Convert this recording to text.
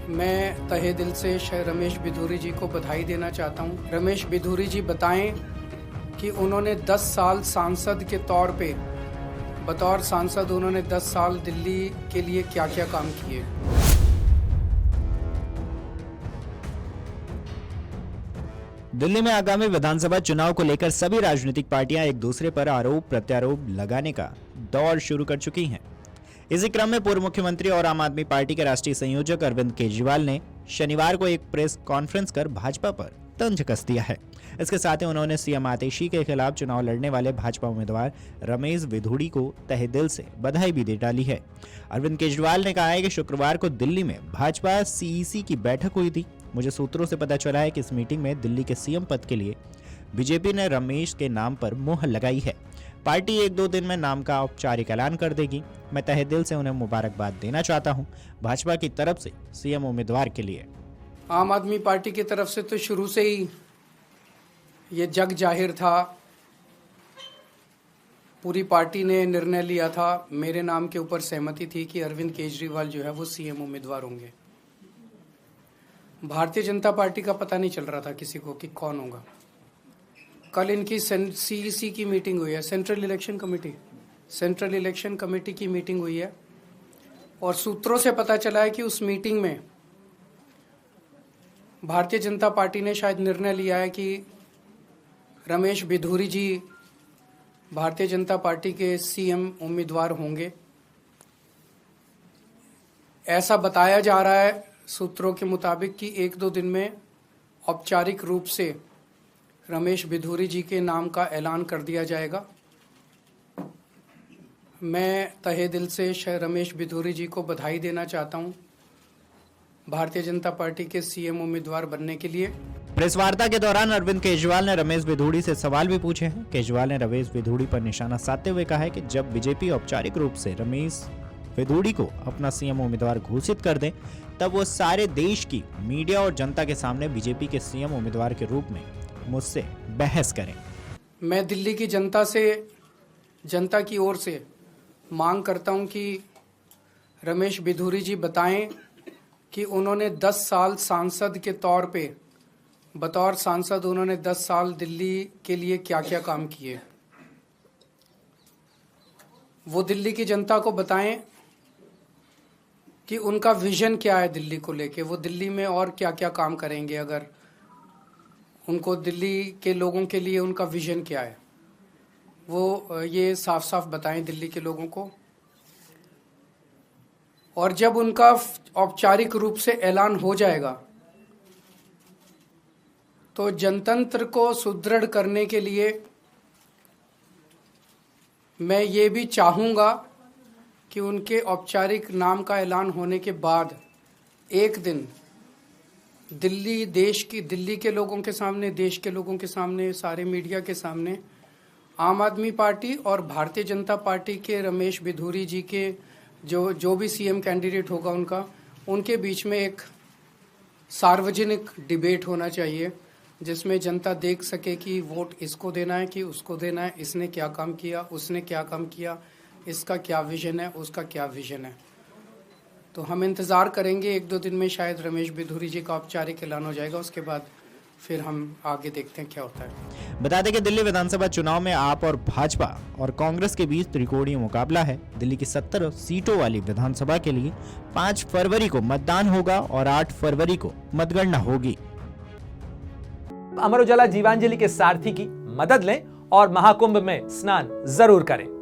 मैं तहे दिल से रमेश बिधूरी जी को बधाई देना चाहता हूं। रमेश बिधूरी जी बताएं कि उन्होंने 10 साल सांसद के तौर पे, बतौर सांसद उन्होंने 10 साल दिल्ली के लिए क्या क्या काम किए। दिल्ली में आगामी विधानसभा चुनाव को लेकर सभी राजनीतिक पार्टियां एक दूसरे पर आरोप प्रत्यारोप लगाने का दौर शुरू कर चुकी हैं। इसी क्रम में पूर्व मुख्यमंत्री और आम आदमी पार्टी के राष्ट्रीय संयोजक अरविंद केजरीवाल ने शनिवार को एक प्रेस कॉन्फ्रेंस कर भाजपा पर तंज कस दिया है। इसके साथ ही उन्होंने सीएम आतिशी के खिलाफ चुनाव लड़ने वाले भाजपा उम्मीदवार रमेश बिधूड़ी को तहे दिल से बधाई भी दे डाली है। अरविंद केजरीवाल ने कहा है कि शुक्रवार को दिल्ली में भाजपा सीईसी की बैठक हुई थी। मुझे सूत्रों से पता चला है कि इस मीटिंग में दिल्ली के सीएम पद के लिए बीजेपी ने रमेश के नाम पर मुहर लगाई है। पार्टी 1-2 दिन में नाम का औपचारिक ऐलान कर देगी। मैं तहे दिल से उन्हें मुबारकबाद देना चाहता हूं भाजपा की तरफ से सीएम उम्मीदवार के लिए। आम आदमी पार्टी की तरफ से तो शुरू से ही ये जग जाहिर था, पूरी पार्टी ने निर्णय लिया था, मेरे नाम के ऊपर सहमति थी कि अरविंद केजरीवाल जो है वो सीएम उम्मीदवार होंगे। भारतीय जनता पार्टी का पता नहीं चल रहा था किसी को कि कौन होगा। कल इनकी सीईसी की मीटिंग हुई है, सेंट्रल इलेक्शन कमेटी की मीटिंग हुई है और सूत्रों से पता चला है कि उस मीटिंग में भारतीय जनता पार्टी ने शायद निर्णय लिया है कि रमेश बिधूरी जी भारतीय जनता पार्टी के सीएम उम्मीदवार होंगे। ऐसा बताया जा रहा है सूत्रों के मुताबिक कि 1-2 दिन में औपचारिक रूप से रमेश बिधूरी जी के नाम का ऐलान कर दिया जाएगा। मैं तहे दिल से रमेश बिधूरी जी को बधाई देना चाहता हूं भारतीय जनता पार्टी के सीएम उम्मीदवार बनने के लिए। प्रेस वार्ता के दौरान अरविंद केजरीवाल ने रमेश बिधूड़ी से सवाल भी पूछे हैं। केजरीवाल ने रमेश बिधूड़ी पर निशाना साधते हुए कहा है कि जब बीजेपी औपचारिक रूप से रमेश बिधूड़ी को अपना सीएम उम्मीदवार घोषित कर दे तब वो सारे देश की मीडिया और जनता के सामने बीजेपी के सीएम उम्मीदवार के रूप में मुझसे बहस करें। मैं दिल्ली की जनता की ओर से मांग करता हूं कि रमेश बिधूरी जी बताएं कि उन्होंने 10 साल सांसद के तौर पे, बतौर सांसद उन्होंने 10 साल दिल्ली के लिए क्या क्या काम किए। वो दिल्ली की जनता को बताएं कि उनका विजन क्या है दिल्ली को लेके, वो दिल्ली में और क्या क्या काम करेंगे। अगर उनको दिल्ली के लोगों के लिए उनका विजन क्या है वो ये साफ साफ बताएं दिल्ली के लोगों को। और जब उनका औपचारिक रूप से ऐलान हो जाएगा तो जनतंत्र को सुदृढ़ करने के लिए मैं ये भी चाहूँगा कि उनके औपचारिक नाम का ऐलान होने के बाद एक दिन दिल्ली के लोगों के सामने, देश के लोगों के सामने, सारे मीडिया के सामने आम आदमी पार्टी और भारतीय जनता पार्टी के रमेश बिधूरी जी के जो भी सीएम कैंडिडेट होगा उनके बीच में एक सार्वजनिक डिबेट होना चाहिए जिसमें जनता देख सके कि वोट इसको देना है कि उसको देना है, इसने क्या काम किया, उसने क्या काम किया, इसका क्या विजन है, उसका क्या विजन है। तो हम इंतज़ार करेंगे 1-2 दिन में शायद रमेश बिधूरी जी का औपचारिक ऐलान हो जाएगा, उसके बाद फिर हम आगे देखते हैं क्या होता है। बता दें कि दिल्ली विधानसभा चुनाव में आप और भाजपा और कांग्रेस के बीच त्रिकोणीय मुकाबला है। दिल्ली की 70 सीटों वाली विधानसभा के लिए 5 फरवरी को मतदान होगा और 8 फरवरी को मतगणना होगी। अमर उजाला जीवांजलि के सारथी की मदद लें और महाकुंभ में स्नान जरूर करें।